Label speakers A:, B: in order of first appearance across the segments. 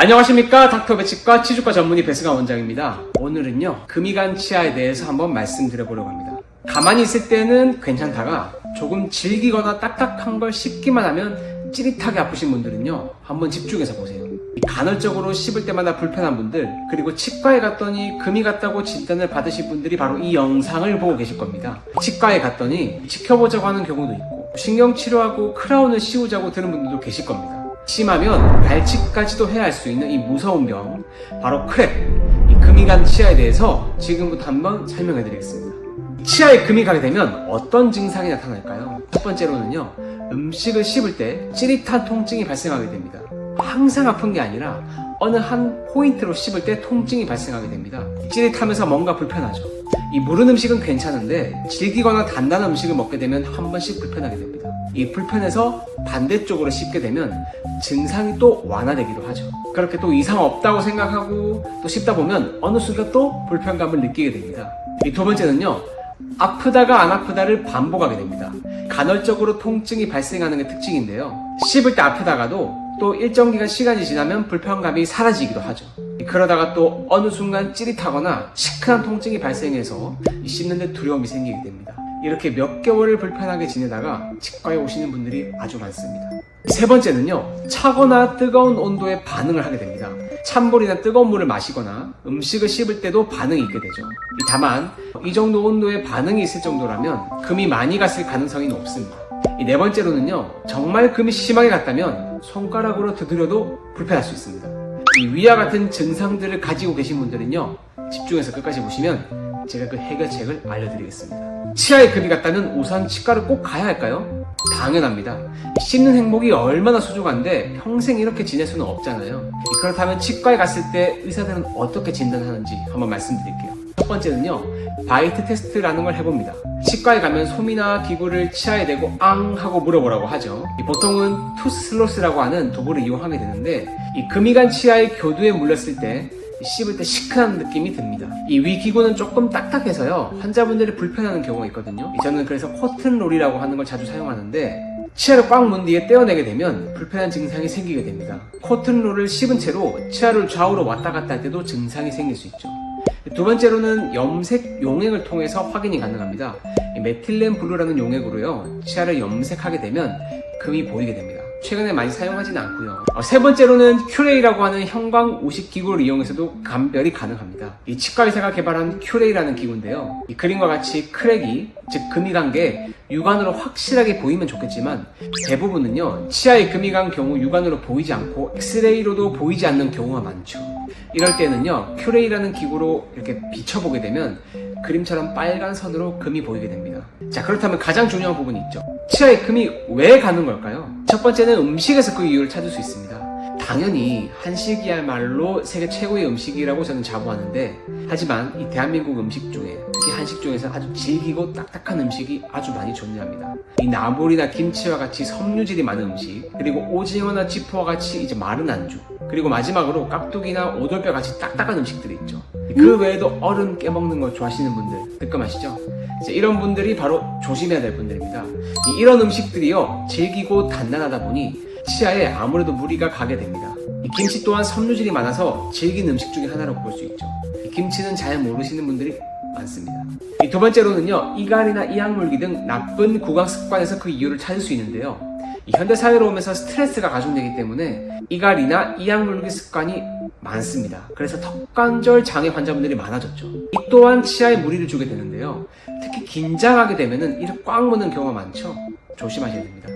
A: 안녕하십니까, 닥터 치과 치주과 전문의 배승환 원장입니다. 오늘은요, 금이 간 치아에 대해서 한번 말씀드려보려고 합니다. 가만히 있을 때는 괜찮다가 조금 질기거나 딱딱한 걸 씹기만 하면 찌릿하게 아프신 분들은요, 한번 집중해서 보세요. 간헐적으로 씹을 때마다 불편한 분들, 그리고 치과에 갔더니 금이 갔다고 진단을 받으신 분들이 바로 이 영상을 보고 계실 겁니다. 치과에 갔더니 지켜보자고 하는 경우도 있고, 신경치료하고 크라운을 씌우자고 드는 분들도 계실 겁니다. 심하면 발치까지도 해야 할 수 있는 이 무서운 병, 바로 크랙, 이 금이 간 치아에 대해서 지금부터 한번 설명해 드리겠습니다. 치아에 금이 가게 되면 어떤 증상이 나타날까요? 첫 번째로는요, 음식을 씹을 때 찌릿한 통증이 발생하게 됩니다. 항상 아픈 게 아니라 어느 한 포인트로 씹을 때 통증이 발생하게 됩니다. 찌릿하면서 뭔가 불편하죠. 이 무른 음식은 괜찮은데 질기거나 단단한 음식을 먹게 되면 한 번씩 불편하게 됩니다. 이 불편해서 반대쪽으로 씹게 되면 증상이 또 완화되기도 하죠. 그렇게 또 이상 없다고 생각하고 또 씹다 보면 어느 순간 또 불편감을 느끼게 됩니다. 이 두 번째는요, 아프다가 안 아프다를 반복하게 됩니다. 간헐적으로 통증이 발생하는 게 특징인데요, 씹을 때 아프다가도 또 일정 기간 시간이 지나면 불편감이 사라지기도 하죠. 그러다가 또 어느 순간 찌릿하거나 시큰한 통증이 발생해서 씹는데 두려움이 생기게 됩니다. 이렇게 몇 개월을 불편하게 지내다가 치과에 오시는 분들이 아주 많습니다. 세 번째는요, 차거나 뜨거운 온도에 반응을 하게 됩니다. 찬물이나 뜨거운 물을 마시거나 음식을 씹을 때도 반응이 있게 되죠. 다만 이 정도 온도에 반응이 있을 정도라면 금이 많이 갔을 가능성이 높습니다. 네 번째로는요, 정말 금이 심하게 갔다면 손가락으로 두드려도 불편할 수 있습니다. 위와 같은 증상들을 가지고 계신 분들은요, 집중해서 끝까지 보시면 제가 그 해결책을 알려드리겠습니다. 치아에 금이 갔다면 우선 치과를 꼭 가야 할까요? 당연합니다. 씹는 행복이 얼마나 소중한데 평생 이렇게 지낼 수는 없잖아요. 그렇다면 치과에 갔을 때 의사들은 어떻게 진단하는지 한번 말씀드릴게요. 첫 번째는요, 바이트 테스트라는 걸 해봅니다. 치과에 가면 솜이나 기구를 치아에 대고 앙 하고 물어보라고 하죠. 보통은 투스 슬로스라고 하는 도구를 이용하게 되는데, 이 금이 간 치아의 교두에 물렸을 때 씹을 때 시큰한 느낌이 듭니다. 이 위 기구는 조금 딱딱해서요, 환자분들이 불편해하는 경우가 있거든요. 저는 그래서 코튼롤이라고 하는 걸 자주 사용하는데, 치아를 꽉 문 뒤에 떼어내게 되면 불편한 증상이 생기게 됩니다. 코튼롤을 씹은 채로 치아를 좌우로 왔다 갔다 할 때도 증상이 생길 수 있죠. 두 번째로는 염색 용액을 통해서 확인이 가능합니다. 메틸렌 블루라는 용액으로요, 치아를 염색하게 되면 금이 보이게 됩니다. 최근에 많이 사용하지는 않고요. 세 번째로는 큐레이라고 하는 형광 우식 기구를 이용해서도 감별이 가능합니다. 이 치과 의사가 개발한 큐레이라는 기구인데요, 이 그림과 같이 크랙이, 즉 금이 간 게 육안으로 확실하게 보이면 좋겠지만 대부분은요, 치아에 금이 간 경우 육안으로 보이지 않고 엑스레이로도 보이지 않는 경우가 많죠. 이럴 때는요, 큐레이라는 기구로 이렇게 비춰보게 되면 그림처럼 빨간 선으로 금이 보이게 됩니다. 자, 그렇다면 가장 중요한 부분이 있죠. 치아에 금이 왜 가는 걸까요? 첫 번째는 음식에서 그 이유를 찾을 수 있습니다. 당연히 한식이야말로 세계 최고의 음식이라고 저는 자부하는데, 하지만 이 대한민국 음식 중에, 특히 한식 중에서 아주 질기고 딱딱한 음식이 아주 많이 존재합니다. 이 나물이나 김치와 같이 섬유질이 많은 음식, 그리고 오징어나 찌포와 같이 이제 마른 안주, 그리고 마지막으로 깍두기나 오돌뼈 같이 딱딱한 음식들이 있죠. 그 외에도 얼음 깨먹는 걸 좋아하시는 분들 뜨끔하시죠? 이런 분들이 바로 조심해야 될 분들입니다. 이런 음식들이요, 질기고 단단하다 보니 치아에 아무래도 무리가 가게 됩니다. 김치 또한 섬유질이 많아서 질긴 음식 중에 하나라고 볼 수 있죠. 김치는 잘 모르시는 분들이 많습니다. 두 번째로는요, 이갈이나 이악물기 등 나쁜 구강 습관에서 그 이유를 찾을 수 있는데요, 현대사회로 오면서 스트레스가 가중되기 때문에 이갈이나 이악물기 습관이 많습니다. 그래서 턱관절 장애 환자분들이 많아졌죠. 이 또한 치아에 무리를 주게 되는데요, 특히 긴장하게 되면은 이를 꽉 무는 경우가 많죠. 조심하셔야 됩니다.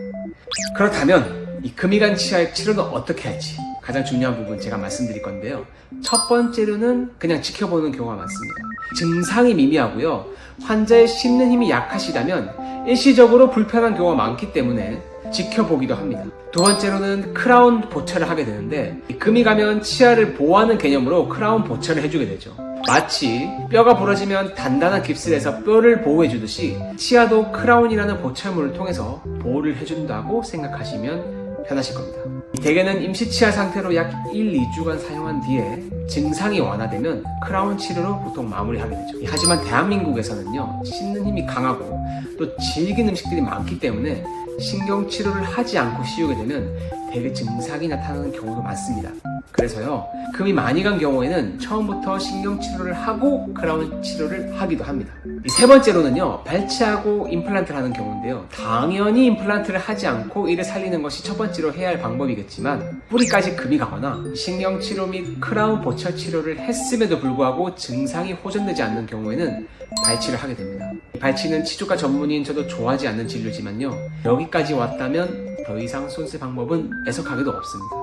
A: 그렇다면 이 금이 간 치아의 치료는 어떻게 할지 가장 중요한 부분 제가 말씀드릴 건데요, 첫 번째로는 그냥 지켜보는 경우가 많습니다. 증상이 미미하고요, 환자의 씹는 힘이 약하시다면 일시적으로 불편한 경우가 많기 때문에 지켜보기도 합니다. 두 번째로는 크라운 보철을 하게 되는데, 금이 가면 치아를 보호하는 개념으로 크라운 보철을 해주게 되죠. 마치 뼈가 부러지면 단단한 깁스를 해서 뼈를 보호해주듯이 치아도 크라운이라는 보철물을 통해서 보호를 해준다고 생각하시면 편하실 겁니다. 대개는 임시치아 상태로 약 1, 2주간 사용한 뒤에 증상이 완화되면 크라운 치료로 보통 마무리하게 되죠. 하지만 대한민국에서는요, 씹는 힘이 강하고 또 질긴 음식들이 많기 때문에 신경치료를 하지 않고 씌우게 되면 대개 증상이 나타나는 경우도 많습니다. 그래서요, 금이 많이 간 경우에는 처음부터 신경치료를 하고 크라운 치료를 하기도 합니다. 세 번째로는요, 발치하고 임플란트를 하는 경우인데요. 당연히 임플란트를 하지 않고 이를 살리는 것이 첫 번째로 해야 할 방법이겠지만, 뿌리까지 금이 가거나 신경치료 및 크라운 보철 치료를 했음에도 불구하고 증상이 호전되지 않는 경우에는 발치를 하게 됩니다. 발치는 치주과 전문의인 저도 좋아하지 않는 진료지만요, 여기까지 왔다면 더 이상 손쓸 방법은 애석하게도 없습니다.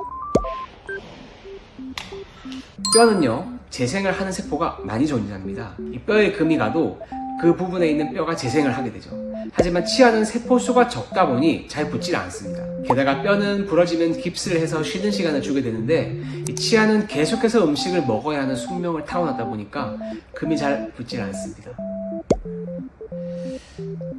A: 뼈는요, 재생을 하는 세포가 많이 존재합니다. 이 뼈에 금이 가도 그 부분에 있는 뼈가 재생을 하게 되죠. 하지만 치아는 세포수가 적다 보니 잘 붙질 않습니다. 게다가 뼈는 부러지면 깁스를 해서 쉬는 시간을 주게 되는데, 이 치아는 계속해서 음식을 먹어야 하는 숙명을 타고나다 보니까 금이 잘 붙질 않습니다.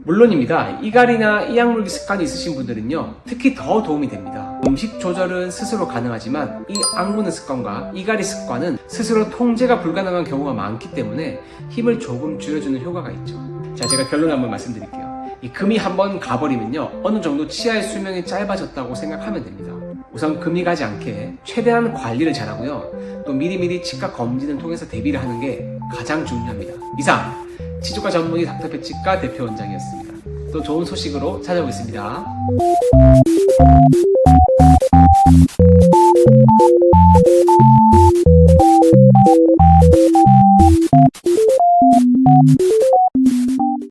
A: 물론입니다. 이갈이나 이약물기 습관이 있으신 분들은요, 특히 더 도움이 됩니다. 음식 조절은 스스로 가능하지만 이 악무는 습관과 이갈이 습관은 스스로 통제가 불가능한 경우가 많기 때문에 힘을 조금 줄여주는 효과가 있죠. 자, 제가 결론을 한번 말씀드릴게요. 이 금이 한번 가버리면요, 어느 정도 치아의 수명이 짧아졌다고 생각하면 됩니다. 우선 금이 가지 않게 최대한 관리를 잘하고요, 또 미리미리 치과 검진을 통해서 대비를 하는 게 가장 중요합니다. 이상 치주과 전문의 닥터패치과 대표 원장이었습니다. 또 좋은 소식으로 찾아오겠습니다.